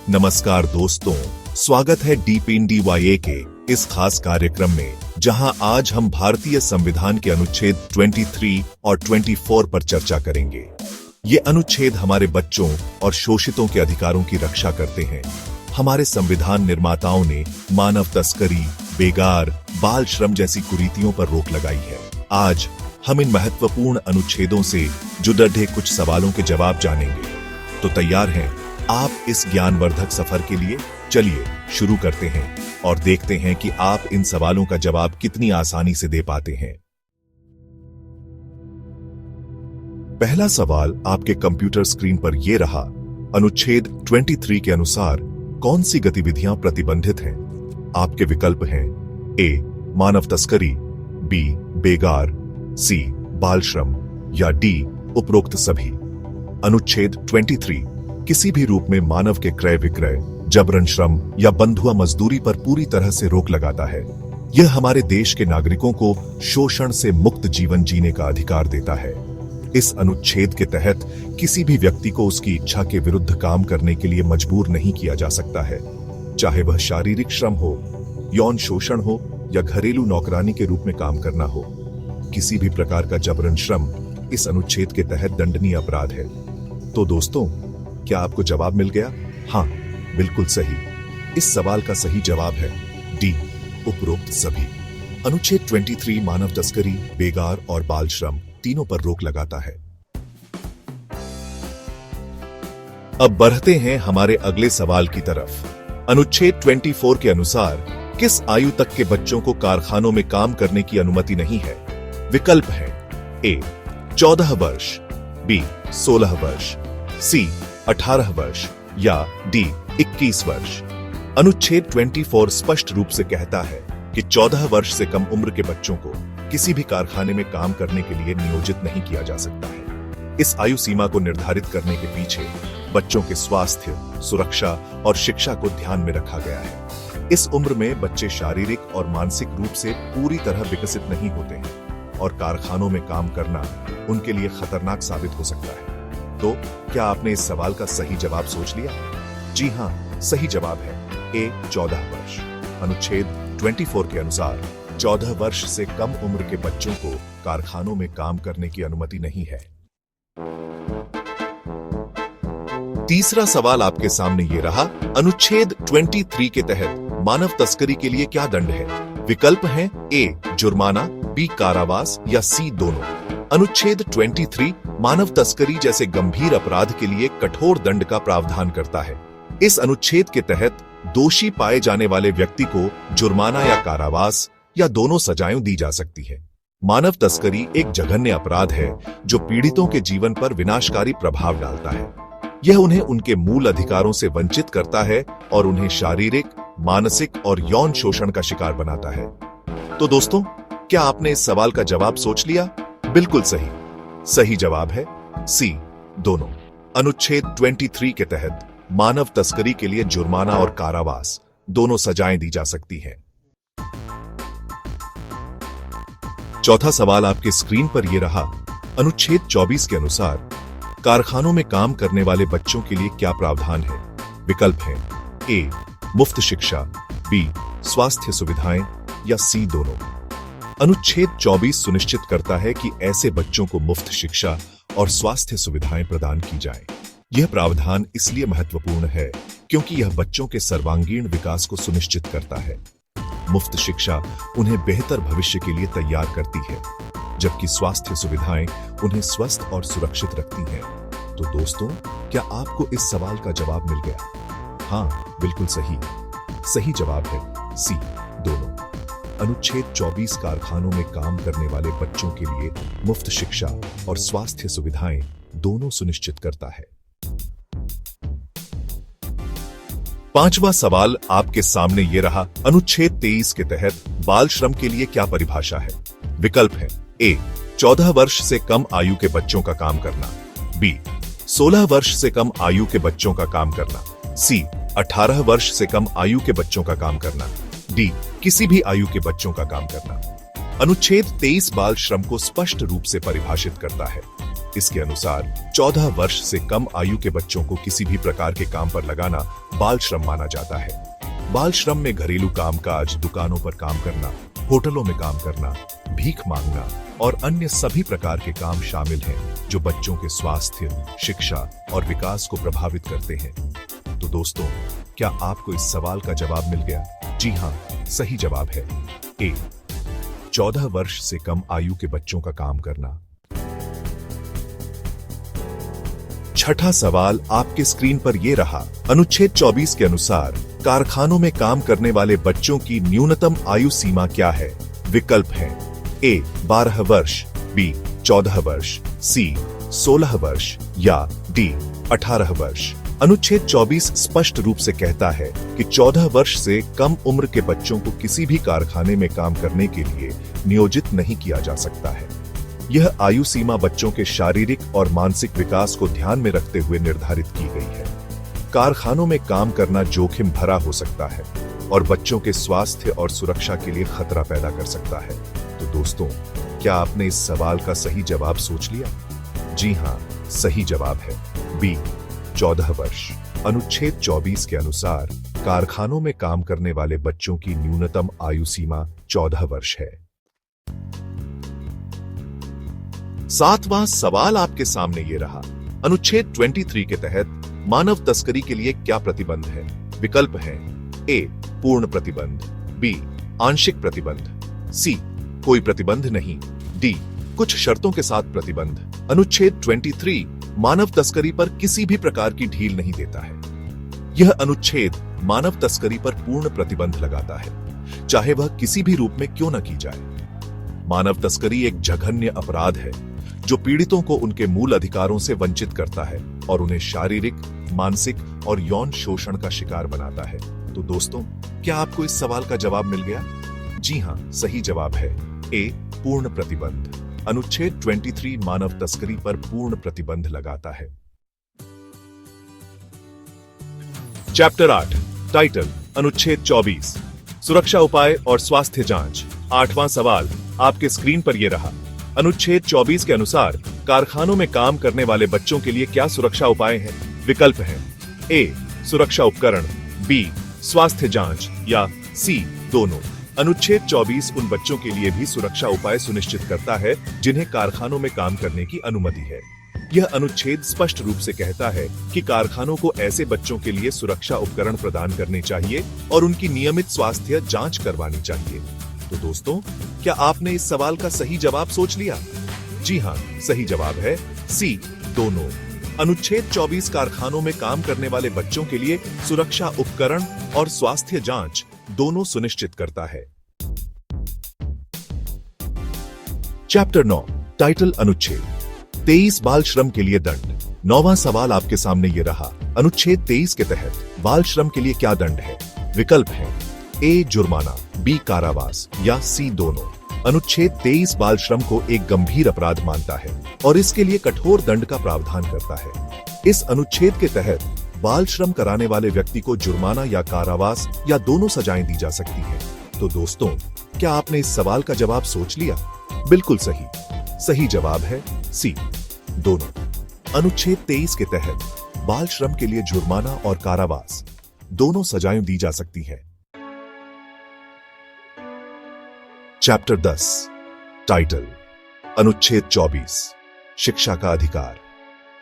नमस्कार दोस्तों, स्वागत है डीप इन DYA के इस खास कार्यक्रम में, जहां आज हम भारतीय संविधान के अनुच्छेद 23 और 24 पर चर्चा करेंगे। ये अनुच्छेद हमारे बच्चों और शोषितों के अधिकारों की रक्षा करते हैं। हमारे संविधान निर्माताओं ने मानव तस्करी, बेगार, बाल श्रम जैसी कुरीतियों पर रोक लगाई है। आज हम इन महत्वपूर्ण अनुच्छेदों से जुड़े कुछ सवालों के जवाब जानेंगे। तो तैयार हैं आप इस ज्ञानवर्धक सफर के लिए? चलिए शुरू करते हैं और देखते हैं कि आप इन सवालों का जवाब कितनी आसानी से दे पाते हैं। पहला सवाल आपके कंप्यूटर स्क्रीन पर यह रहा। अनुच्छेद 23 के अनुसार कौन सी गतिविधियां प्रतिबंधित हैं? आपके विकल्प हैं ए मानव तस्करी, बी बेगार, सी बाल श्रम या डी उपरोक्त सभी। अनुच्छेद 23 किसी भी रूप में मानव के क्रय विक्रय, जबरन श्रम या बंधुआ मजदूरी पर पूरी तरह से रोक लगाता है। यह हमारे देश के नागरिकों को शोषण से मुक्त जीवन जीने का अधिकार देता है। इस अनुच्छेद के तहत किसी भी व्यक्ति को उसकी इच्छा के विरुद्ध काम करने के लिए मजबूर नहीं किया जा सकता है, चाहे वह शारीरिक श्रम हो, यौन शोषण हो या घरेलू नौकरानी के रूप में काम करना हो। किसी भी प्रकार का जबरन श्रम इस अनुच्छेद के तहत दंडनीय अपराध है। तो दोस्तों, क्या आपको जवाब मिल गया? हाँ, बिल्कुल सही। इस सवाल का सही जवाब है डी उपरोक्त सभी। अनुच्छेद 23 मानव तस्करी, बेगार और बाल श्रम तीनों पर रोक लगाता है। अब बढ़ते हैं हमारे अगले सवाल की तरफ। अनुच्छेद 24 के अनुसार किस आयु तक के बच्चों को कारखानों में काम करने की अनुमति नहीं है? विकल्प है ए 14 वर्ष, बी 16 वर्ष, सी 18 वर्ष या डी 21 वर्ष। अनुच्छेद 24 स्पष्ट रूप से कहता है कि 14 वर्ष से कम उम्र के बच्चों को किसी भी कारखाने में काम करने के लिए नियोजित नहीं किया जा सकता है। इस आयु सीमा को निर्धारित करने के पीछे बच्चों के स्वास्थ्य, सुरक्षा और शिक्षा को ध्यान में रखा गया है। इस उम्र में बच्चे शारीरिक और मानसिक रूप से पूरी तरह विकसित नहीं होते हैं और कारखानों में काम करना उनके लिए खतरनाक साबित हो सकता है। तो क्या आपने इस सवाल का सही जवाब सोच लिया? जी हाँ, सही जवाब है ए 14 वर्ष। अनुच्छेद 24 के अनुसार 14 वर्ष से कम उम्र के बच्चों को कारखानों में काम करने की अनुमति नहीं है। तीसरा सवाल आपके सामने ये रहा। अनुच्छेद 23 के तहत मानव तस्करी के लिए क्या दंड है? विकल्प हैं ए जुर्माना, बी कारावास या सी दोनों। अनुच्छेद 23 मानव तस्करी जैसे गंभीर अपराध के लिए कठोर दंड का प्रावधान करता है। इस अनुच्छेद के तहत दोषी पाए जाने वाले व्यक्ति को जुर्माना या कारावास या दोनों सजाएं दी जा सकती है। मानव तस्करी एक जघन्य अपराध है जो पीड़ितों के जीवन पर विनाशकारी प्रभाव डालता है। यह उन्हें उनके मूल अधिकारों से वंचित करता है और उन्हें शारीरिक, मानसिक और यौन शोषण का शिकार बनाता है। तो दोस्तों, क्या आपने इस सवाल का जवाब सोच लिया? बिल्कुल सही। सही जवाब है सी दोनों। अनुच्छेद 23 के तहत मानव तस्करी के लिए जुर्माना और कारावास दोनों सजाएं दी जा सकती हैं। चौथा सवाल आपके स्क्रीन पर यह रहा। अनुच्छेद 24 के अनुसार कारखानों में काम करने वाले बच्चों के लिए क्या प्रावधान है? विकल्प हैं ए मुफ्त शिक्षा, बी स्वास्थ्य सुविधाएं या सी दोनों। अनुच्छेद 24 सुनिश्चित करता है कि ऐसे बच्चों को मुफ्त शिक्षा और स्वास्थ्य सुविधाएं प्रदान की जाएं। यह प्रावधान इसलिए महत्वपूर्ण है क्योंकि यह बच्चों के सर्वांगीण विकास को सुनिश्चित करता है। मुफ्त शिक्षा उन्हें बेहतर भविष्य के लिए तैयार करती है, जबकि स्वास्थ्य सुविधाएं उन्हें स्वस्थ और सुरक्षित रखती हैं। तो दोस्तों, क्या आपको इस सवाल का जवाब मिल गया? हाँ, बिल्कुल सही। सही जवाब है सी दोनों। अनुच्छेद 24 कारखानों में काम करने वाले बच्चों के लिए मुफ्त शिक्षा और स्वास्थ्य सुविधाएं दोनों सुनिश्चित करता है। पांचवा सवाल आपके सामने ये रहा। अनुच्छेद 23 के तहत बाल श्रम के लिए क्या परिभाषा है? विकल्प है ए 14 वर्ष से कम आयु के बच्चों का काम करना, बी 16 वर्ष से कम आयु के बच्चों का काम करना, सी 18 वर्ष से कम आयु के बच्चों का काम करना, डी किसी भी आयु के बच्चों का काम करना। अनुच्छेद 23 बाल श्रम को स्पष्ट रूप से परिभाषित करता है। इसके अनुसार 14 वर्ष से कम आयु के बच्चों को किसी भी प्रकार के काम पर लगाना बाल श्रम माना जाता है। बाल श्रम में घरेलू कामकाज, दुकानों पर काम करना, होटलों में काम करना, भीख मांगना और अन्य सभी प्रकार के काम शामिल हैं जो बच्चों के स्वास्थ्य, शिक्षा और विकास को प्रभावित करते हैं। तो दोस्तों, क्या आपको इस सवाल का जवाब मिल गया? जी हाँ, सही जवाब है ए, 14 वर्ष से कम आयु के बच्चों का काम करना। छठा सवाल आपके स्क्रीन पर यह रहा। अनुच्छेद 24 के अनुसार कारखानों में काम करने वाले बच्चों की न्यूनतम आयु सीमा क्या है? विकल्प हैं ए 12 वर्ष, बी 14 वर्ष, सी 16 वर्ष या डी 18 वर्ष। अनुच्छेद 24 स्पष्ट रूप से कहता है कि 14 वर्ष से कम उम्र के बच्चों को किसी भी कारखाने में काम करने के लिए नियोजित नहीं किया जा सकता है। यह आयु सीमा बच्चों के शारीरिक और मानसिक विकास को ध्यान में रखते हुए निर्धारित की गई है। कारखानों में काम करना जोखिम भरा हो सकता है और बच्चों के स्वास्थ्य और सुरक्षा के लिए खतरा पैदा कर सकता है। तो दोस्तों, क्या आपने इस सवाल का सही जवाब सोच लिया? जी हाँ, सही जवाब है बी 14 वर्ष। अनुच्छेद 24 के अनुसार कारखानों में काम करने वाले बच्चों की न्यूनतम आयु सीमा 14 वर्ष है। सातवां सवाल आपके सामने ये रहा। अनुच्छेद 23 के तहत मानव तस्करी के लिए क्या प्रतिबंध है? विकल्प हैं ए पूर्ण प्रतिबंध, बी आंशिक प्रतिबंध, सी कोई प्रतिबंध नहीं, डी कुछ शर्तों के साथ प्रतिबंध। अनुच्छेद 23 मानव तस्करी पर किसी भी प्रकार की ढील नहीं देता है। यह अनुच्छेद मानव तस्करी पर पूर्ण प्रतिबंध लगाता है, चाहे वह किसी भी रूप में क्यों न की जाए। मानव तस्करी एक जघन्य अपराध है जो पीड़ितों को उनके मूल अधिकारों से वंचित करता है और उन्हें शारीरिक, मानसिक और यौन शोषण का शिकार बनाता है। तो दोस्तों, क्या आपको इस सवाल का जवाब मिल गया? जी हाँ, सही जवाब है ए पूर्ण प्रतिबंध। अनुच्छेद 23 मानव तस्करी पर पूर्ण प्रतिबंध लगाता है। चैप्टर 8 टाइटल अनुच्छेद 24 सुरक्षा उपाय और स्वास्थ्य जांच। 8वां सवाल आपके स्क्रीन पर यह रहा। अनुच्छेद 24 के अनुसार कारखानों में काम करने वाले बच्चों के लिए क्या सुरक्षा उपाय हैं? विकल्प हैं ए सुरक्षा उपकरण, बी स्वास्थ्य जांच या सी दोनों। अनुच्छेद 24 उन बच्चों के लिए भी सुरक्षा उपाय सुनिश्चित करता है जिन्हें कारखानों में काम करने की अनुमति है। यह अनुच्छेद स्पष्ट रूप से कहता है कि कारखानों को ऐसे बच्चों के लिए सुरक्षा उपकरण प्रदान करने चाहिए और उनकी नियमित स्वास्थ्य जांच करवानी चाहिए। तो दोस्तों, क्या आपने इस सवाल का सही जवाब सोच लिया? जी हाँ, सही जवाब है सी दोनों। अनुच्छेद 24 कारखानों में काम करने वाले बच्चों के लिए सुरक्षा उपकरण और स्वास्थ्य जांच दोनों सुनिश्चित करता है। चैप्टर 9 टाइटल अनुच्छेद 23 बाल श्रम के लिए दंड। 9वां सवाल आपके सामने ये रहा। अनुच्छेद 23 के तहत बाल श्रम के लिए क्या दंड है? विकल्प है ए जुर्माना, बी कारावास या सी दोनों। अनुच्छेद 23 बाल श्रम को एक गंभीर अपराध मानता है और इसके लिए कठोर दंड का प्रावधान करता है। इस अनुच्छेद के तहत बाल श्रम कराने वाले व्यक्ति को जुर्माना या कारावास या दोनों सजाएं दी जा सकती हैं। तो दोस्तों, क्या आपने इस सवाल का जवाब सोच लिया? बिल्कुल सही। सही जवाब है सी दोनों। अनुच्छेद 23 के तहत बाल श्रम के लिए जुर्माना और कारावास दोनों सजाएं दी जा सकती हैं। चैप्टर 10 टाइटल अनुच्छेद 24 शिक्षा का अधिकार।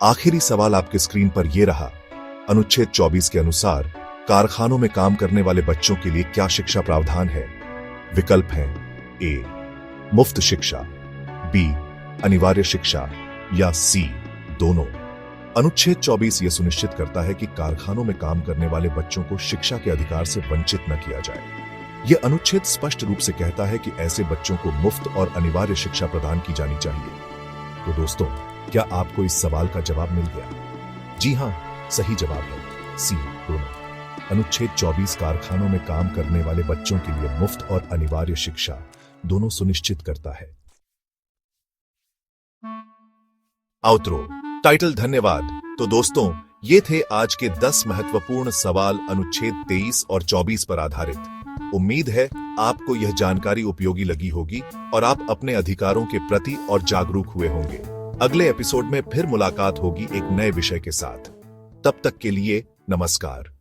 आखिरी सवाल आपके स्क्रीन पर यह रहा। अनुच्छेद 24 के अनुसार कारखानों में काम करने वाले बच्चों के लिए क्या शिक्षा प्रावधान है? विकल्प हैं ए मुफ्त शिक्षा, बी अनिवार्य शिक्षा या सी दोनों। अनुच्छेद 24 यह सुनिश्चित करता है कि कारखानों में काम करने वाले बच्चों को शिक्षा के अधिकार से वंचित न किया जाए। यह अनुच्छेद स्पष्ट रूप से कहता है कि ऐसे बच्चों को मुफ्त और अनिवार्य शिक्षा प्रदान की जानी चाहिए। तो दोस्तों, क्या आपको इस सवाल का जवाब मिल गया? जी हां, सही जवाब है सी दोनों। अनुच्छेद 24 कारखानों में काम करने वाले बच्चों के लिए मुफ्त और अनिवार्य शिक्षा दोनों सुनिश्चित करता है। आउटरो टाइटल धन्यवाद। तो दोस्तों, ये थे आज के 10 महत्वपूर्ण सवाल अनुच्छेद 23 और 24 पर आधारित। उम्मीद है आपको यह जानकारी उपयोगी लगी होगी और आप अपने अधिकारों के प्रति और जागरूक हुए होंगे। अगले एपिसोड में फिर मुलाकात होगी एक नए विषय के साथ। तब तक के लिए नमस्कार।